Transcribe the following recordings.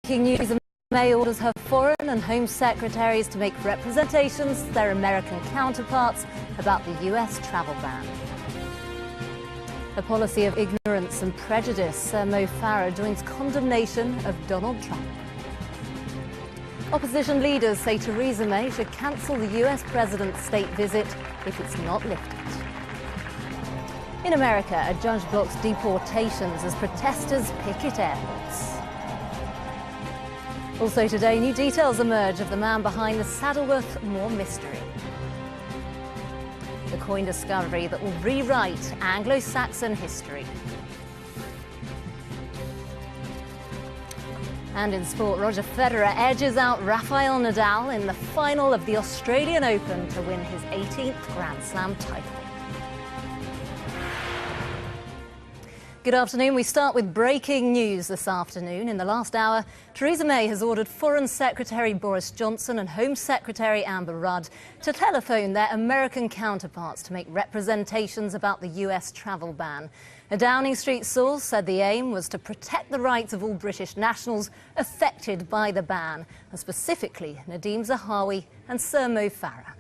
Breaking news: May orders her foreign and home secretaries to make representations to their American counterparts about the US travel ban. A policy of ignorance and prejudice. Mo Farah joins condemnation of Donald Trump. Opposition leaders say Theresa May should cancel the US president's state visit if it's not lifted. In America, a judge blocks deportations as protesters picket airports. Also today, new details emerge of the man behind the Saddleworth Moor mystery. The coin discovery that will rewrite Anglo-Saxon history. And in sport, Roger Federer edges out Rafael Nadal in the final of the Australian Open to win his 18th Grand Slam title. Good afternoon. We start with breaking news this afternoon. In the last hour, Theresa May has ordered Foreign Secretary Boris Johnson and Home Secretary Amber Rudd to telephone their American counterparts to make representations about the US travel ban. A Downing Street source said the aim was to protect the rights of all British nationals affected by the ban, and specifically Nadim Zahawi and Sir Mo Farah.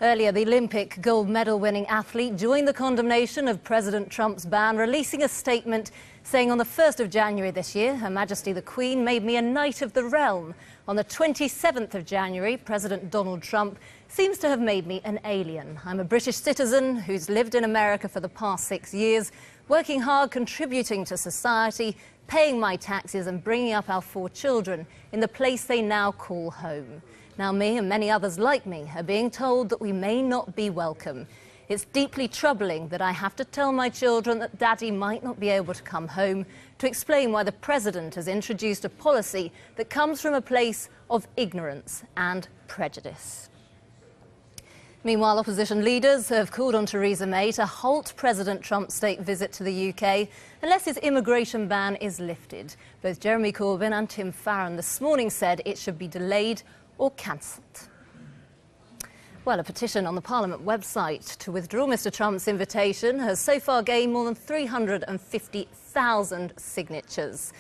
Earlier, the Olympic gold medal winning athlete joined the condemnation of President Trump's ban, releasing a statement saying on the 1st of January this year, Her Majesty the Queen made me a Knight of the Realm. On the 27th of January, President Donald Trump seems to have made me an alien. I'm a British citizen who's lived in America for the past 6 years, working hard, contributing to society, paying my taxes and bringing up our 4 children in the place they now call home. Now me and many others like me are being told that we may not be welcome. It's deeply troubling that I have to tell my children that Daddy might not be able to come home, to explain why the President has introduced a policy that comes from a place of ignorance and prejudice. Meanwhile, opposition leaders have called on Theresa May to halt President Trump's state visit to the UK unless his immigration ban is lifted. Both Jeremy Corbyn and Tim Farron this morning said it should be delayed or cancelled. Well, a petition on the Parliament website to withdraw Mr Trump's invitation has so far gained more than 350,000 signatures.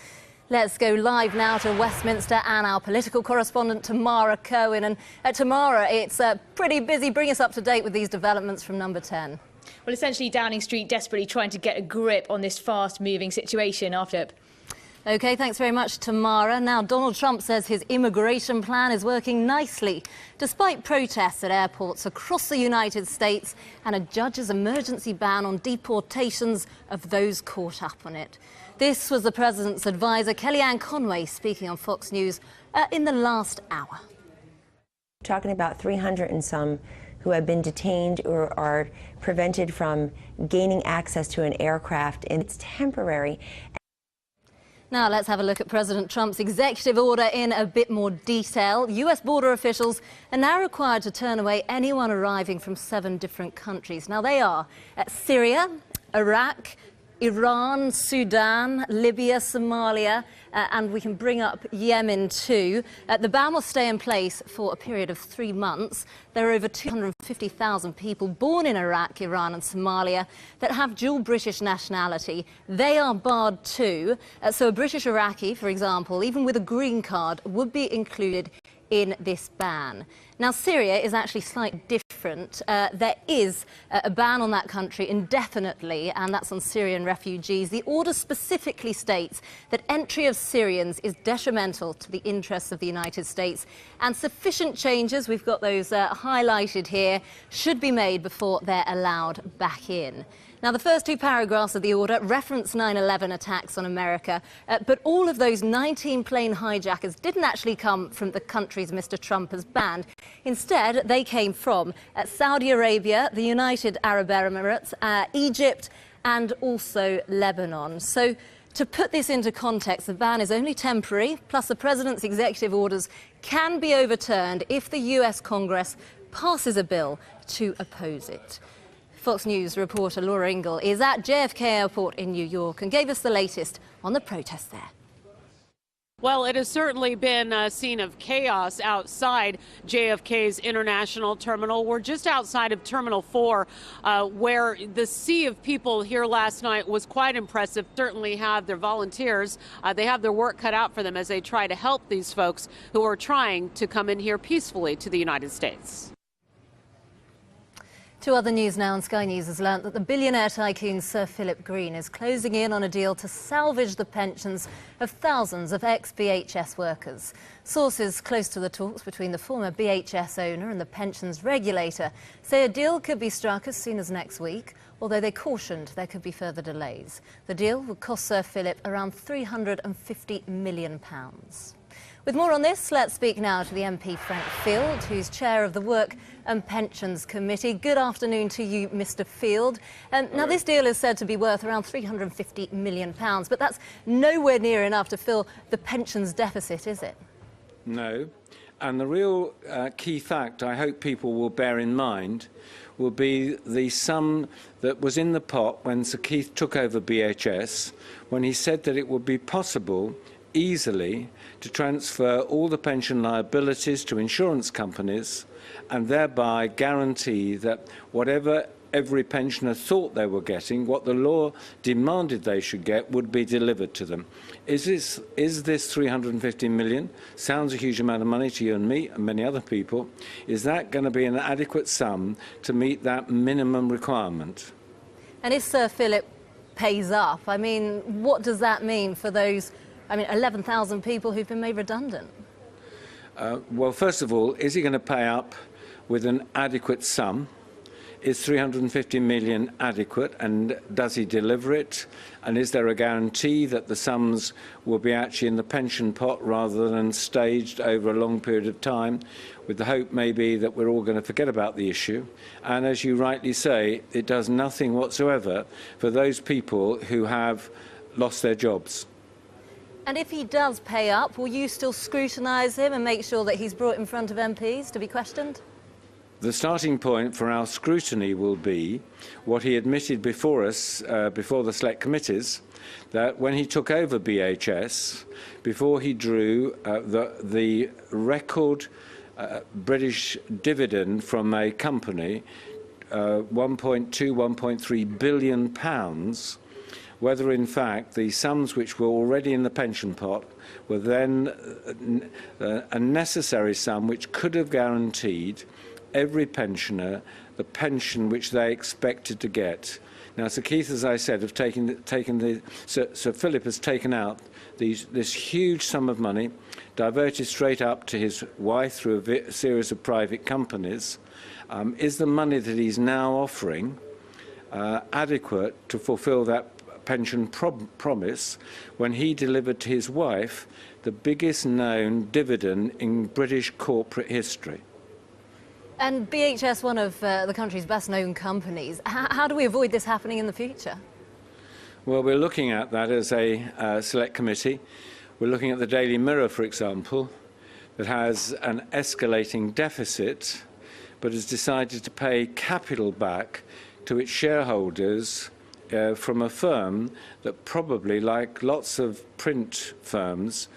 Let's go live now to Westminster and our political correspondent Tamara Cohen. And Tamara, it's pretty busy. Bring us up to date with these developments from number 10. Well, essentially Downing Street desperately trying to get a grip on this fast-moving situation after... OK, thanks very much, Tamara. Now, Donald Trump says his immigration plan is working nicely, despite protests at airports across the United States and a judge's emergency ban on deportations of those caught up on it. This was the president's advisor, Kellyanne Conway, speaking on Fox News in the last hour. Talking about 300 and some who have been detained or are prevented from gaining access to an aircraft, and it's temporary. Now let's have a look at President Trump's executive order in a bit more detail. US border officials are now required to turn away anyone arriving from 7 different countries. Now they are Syria, Iraq, Iran, Sudan, Libya, Somalia, and we can bring up Yemen too. The ban will stay in place for a period of 3 months. There are over 250,000 people born in Iraq, Iran and Somalia that have dual British nationality. They are barred too. So a British Iraqi, for example, even with a green card, would be included in this ban. Now, Syria is actually slightly different. There is a ban on that country indefinitely, and that's on Syrian refugees. The order specifically states that entry of Syrians is detrimental to the interests of the United States, and sufficient changes, we've got those highlighted here, should be made before they're allowed back in. Now, the first 2 paragraphs of the order reference 9/11 attacks on America, but all of those 19 plane hijackers didn't actually come from the countries Mr Trump has banned. Instead, they came from Saudi Arabia, the United Arab Emirates, Egypt and also Lebanon. So to put this into context, the ban is only temporary, plus the president's executive orders can be overturned if the US Congress passes a bill to oppose it. Fox News reporter Laura Ingle is at JFK Airport in New York and gave us the latest on the protests there. Well, it has certainly been a scene of chaos outside JFK's International Terminal. We're just outside of Terminal 4, where the sea of people here last night was quite impressive. Certainly have their volunteers. They have their work cut out for them as they try to help these folks who are trying to come in here peacefully to the United States. To other news now, and Sky News has learnt that the billionaire tycoon Sir Philip Green is closing in on a deal to salvage the pensions of thousands of ex-BHS workers. Sources close to the talks between the former BHS owner and the pensions regulator say a deal could be struck as soon as next week, although they cautioned there could be further delays. The deal would cost Sir Philip around £350 million. With more on this, let's speak now to the MP Frank Field, who's chair of the Work and Pensions Committee. Good afternoon to you, Mr Field. Now, this deal is said to be worth around £350 million, but that's nowhere near enough to fill the pensions deficit, is it? No. And the real key fact I hope people will bear in mind will be the sum that was in the pot when Sir Keith took over BHS, when he said that it would be possible easily to transfer all the pension liabilities to insurance companies and thereby guarantee that whatever every pensioner thought they were getting, what the law demanded they should get, would be delivered to them. Is this 350 million? Sounds a huge amount of money to you and me and many other people. Is that going to be an adequate sum to meet that minimum requirement? And if Sir Philip pays up, I mean, what does that mean for those 11,000 people who've been made redundant? Well, first of all, is he going to pay up with an adequate sum? Is 350 million adequate, and does he deliver it? And is there a guarantee that the sums will be actually in the pension pot rather than staged over a long period of time, with the hope maybe that we're all going to forget about the issue? And as you rightly say, it does nothing whatsoever for those people who have lost their jobs. And if he does pay up, will you still scrutinise him and make sure that he's brought in front of MPs to be questioned? The starting point for our scrutiny will be what he admitted before us, before the select committees, that when he took over BHS, before he drew the record British dividend from a company, 1.2, 1.3 billion pounds, whether in fact the sums which were already in the pension pot were then a necessary sum which could have guaranteed every pensioner the pension which they expected to get. Now, Sir Keith, as I said, Sir Philip has taken out this huge sum of money, diverted straight up to his wife through a series of private companies. Is the money that he's now offering adequate to fulfil that pension promise when he delivered to his wife the biggest known dividend in British corporate history? And BHS, one of the country's best-known companies, how do we avoid this happening in the future? Well, we're looking at that as a select committee. We're looking at the Daily Mirror, for example, that has an escalating deficit, but has decided to pay capital back to its shareholders from a firm that probably, like lots of print firms,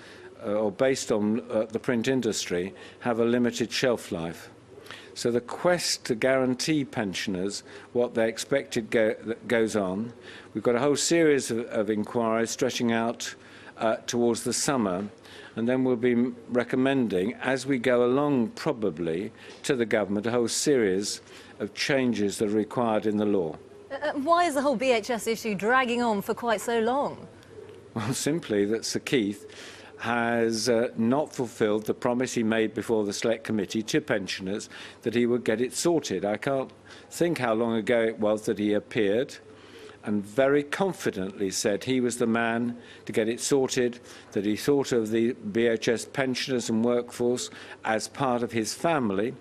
or based on the print industry, have a limited shelf life. So the quest to guarantee pensioners what they expected goes on. We've got a whole series of inquiries stretching out towards the summer, and then we'll be recommending, as we go along probably, to the government a whole series of changes that are required in the law. Why is the whole BHS issue dragging on for quite so long? Well, simply that Sir Keith has not fulfilled the promise he made before the Select Committee to pensioners that he would get it sorted. I can't think how long ago it was that he appeared and very confidently said he was the man to get it sorted, that he thought of the BHS pensioners and workforce as part of his family.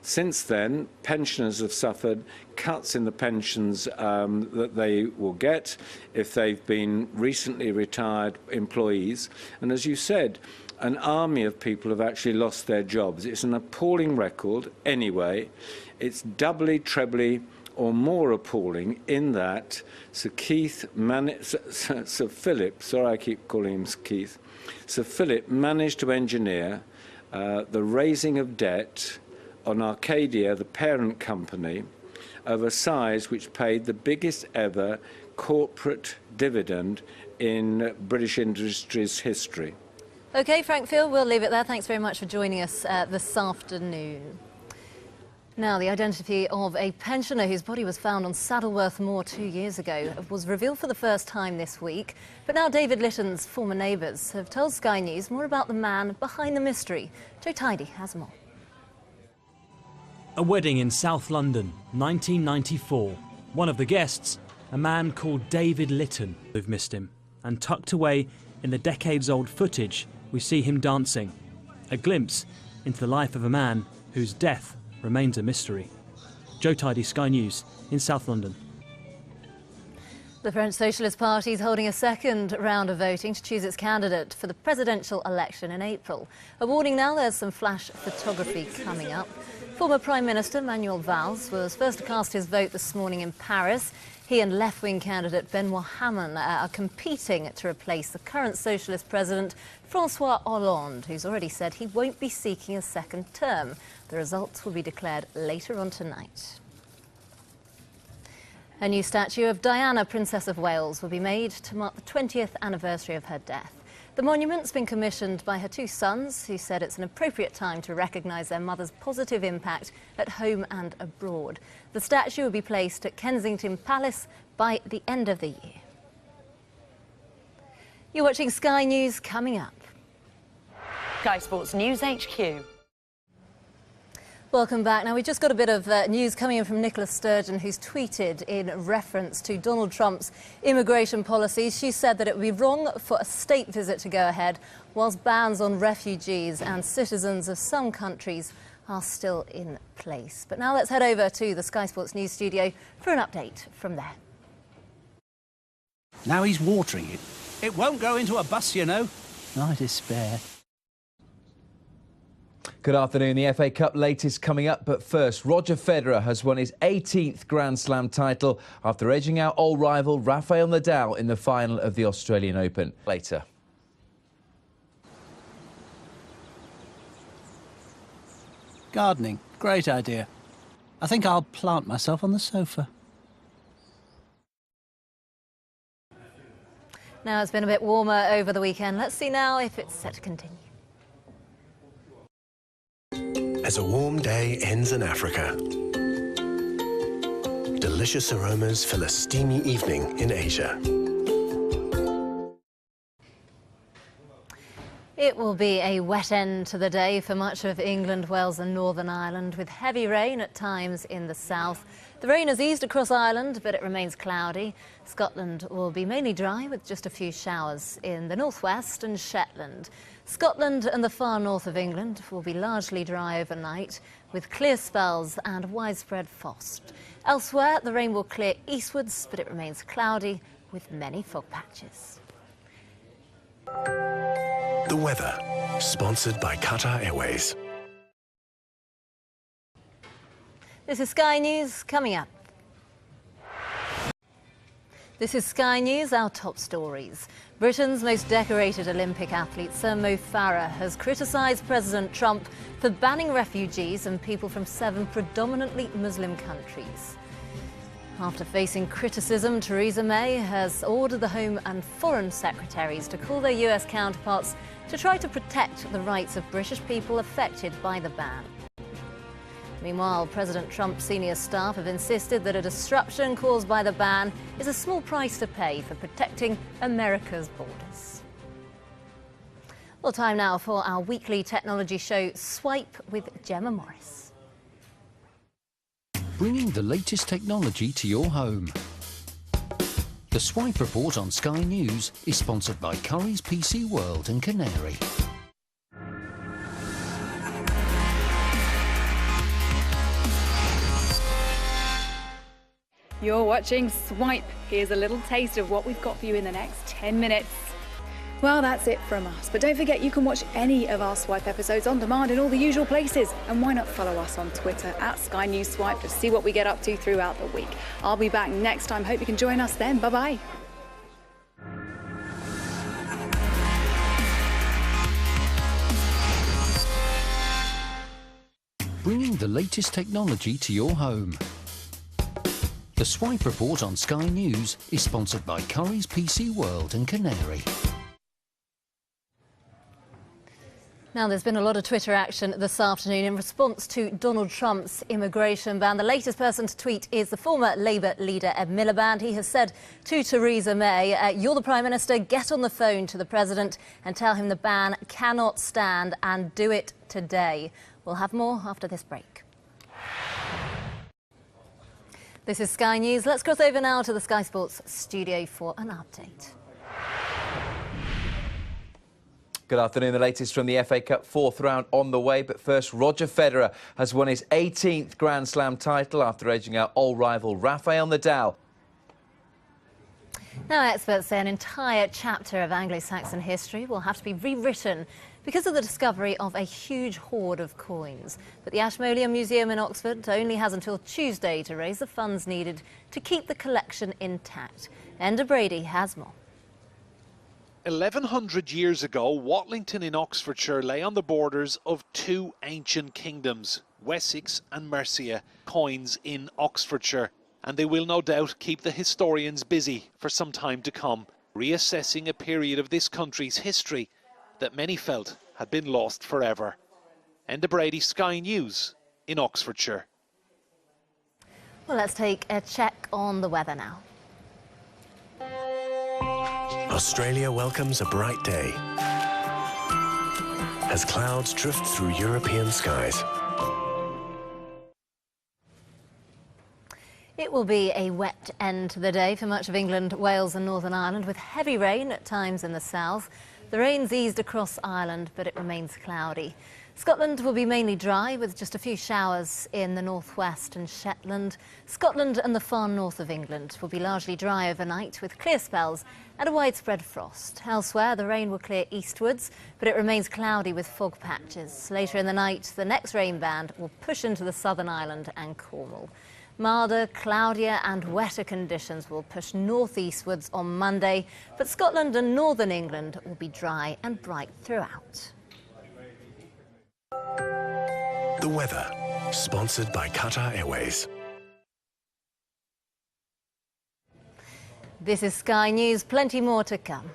Since then, pensioners have suffered cuts in the pensions that they will get if they've been recently retired employees. And as you said, an army of people have actually lost their jobs. It's an appalling record anyway. It's doubly, trebly or more appalling in that Sir Philip, sorry I keep calling him Keith, Sir Philip managed to engineer the raising of debt on Arcadia, the parent company, of a size which paid the biggest ever corporate dividend in British industry's history. OK, Frank Field, we'll leave it there. Thanks very much for joining us this afternoon. Now, the identity of a pensioner whose body was found on Saddleworth Moor 2 years ago was revealed for the first time this week. But now David Litton's former neighbours have told Sky News more about the man behind the mystery. Joe Tidy has more. A wedding in South London, 1994. One of the guests, a man called David Litton. We've missed him. And tucked away in the decades-old footage, we see him dancing. A glimpse into the life of a man whose death remains a mystery. Joe Tidy, Sky News, in South London. The French Socialist Party is holding a second round of voting to choose its candidate for the presidential election in April. A warning now, there's some flash photography coming up. Former Prime Minister Manuel Valls was first to cast his vote this morning in Paris. He and left-wing candidate Benoît Hamon are competing to replace the current socialist president, François Hollande, who's already said he won't be seeking a second term. The results will be declared later on tonight. A new statue of Diana, Princess of Wales, will be made to mark the 20th anniversary of her death. The monument's been commissioned by her two sons, who said it's an appropriate time to recognise their mother's positive impact at home and abroad. The statue will be placed at Kensington Palace by the end of the year. You're watching Sky News. Coming up, Sky Sports News HQ. Welcome back. Now, we just got a bit of news coming in from Nicola Sturgeon, who's tweeted in reference to Donald Trump's immigration policies. She said that it would be wrong for a state visit to go ahead whilst bans on refugees and citizens of some countries are still in place. But now let's head over to the Sky Sports News studio for an update from there. Now he's watering it. It won't go into a bus, you know. I despair. Good afternoon. The FA Cup latest coming up, but first, Roger Federer has won his 18th Grand Slam title after edging out old rival Rafael Nadal in the final of the Australian Open. Later. Gardening, great idea. I think I'll plant myself on the sofa. Now, it's been a bit warmer over the weekend. Let's see now if it's set to continue. As a warm day ends in Africa, delicious aromas fill a steamy evening in Asia. It will be a wet end to the day for much of England, Wales and Northern Ireland, with heavy rain at times in the south. The rain has eased across Ireland, but it remains cloudy. Scotland will be mainly dry with just a few showers in the northwest and Shetland. Scotland and the far north of England will be largely dry overnight, with clear spells and widespread frost. Elsewhere, the rain will clear eastwards, but it remains cloudy with many fog patches. The weather, sponsored by Qatar Airways. This is Sky News. Coming up. This is Sky News, our top stories. Britain's most decorated Olympic athlete, Sir Mo Farah, has criticised President Trump for banning refugees and people from 7 predominantly Muslim countries. After facing criticism, Theresa May has ordered the Home and Foreign Secretaries to call their US counterparts to try to protect the rights of British people affected by the ban. Meanwhile, President Trump's senior staff have insisted that a disruption caused by the ban is a small price to pay for protecting America's borders. Well, time now for our weekly technology show, Swipe with Gemma Morris. Bringing the latest technology to your home. The Swipe Report on Sky News is sponsored by Curry's PC World and Canary. You're watching Swipe. Here's a little taste of what we've got for you in the next 10 minutes. Well, that's it from us. But don't forget, you can watch any of our Swipe episodes on demand in all the usual places. And why not follow us on Twitter at Sky News Swipe to see what we get up to throughout the week. I'll be back next time. Hope you can join us then. Bye-bye. Bringing the latest technology to your home. The Swipe Report on Sky News is sponsored by Curry's PC World and Canary. Now, there's been a lot of Twitter action this afternoon in response to Donald Trump's immigration ban. The latest person to tweet is the former Labour leader, Ed Miliband. He has said to Theresa May, you're the Prime Minister, get on the phone to the President and tell him the ban cannot stand, and do it today. We'll have more after this break. This is Sky News. Let's cross over now to the Sky Sports studio for an update. Good afternoon. The latest from the FA Cup fourth round on the way. But first, Roger Federer has won his 18th Grand Slam title after edging out old rival Rafael Nadal. Now, experts say an entire chapter of Anglo-Saxon history will have to be rewritten because of the discovery of a huge hoard of coins. But the Ashmolean Museum in Oxford only has until Tuesday to raise the funds needed to keep the collection intact. Enda Brady has more. 1100 years ago, Watlington in Oxfordshire lay on the borders of two ancient kingdoms, Wessex and Mercia, coins in Oxfordshire. And they will no doubt keep the historians busy for some time to come, reassessing a period of this country's history that many felt had been lost forever. Enda Brady, Sky News in Oxfordshire. Well, let's take a check on the weather now. Australia welcomes a bright day as clouds drift through European skies. It will be a wet end to the day for much of England, Wales and Northern Ireland, with heavy rain at times in the south. The rain's eased across Ireland, but it remains cloudy. Scotland will be mainly dry, with just a few showers in the northwest and Shetland. Scotland and the far north of England will be largely dry overnight, with clear spells and a widespread frost. Elsewhere, the rain will clear eastwards, but it remains cloudy with fog patches. Later in the night, the next rain band will push into the southern island and Cornwall. Milder, cloudier and wetter conditions will push northeastwards on Monday, but Scotland and northern England will be dry and bright throughout. The weather, sponsored by Qatar Airways. This is Sky News. Plenty more to come.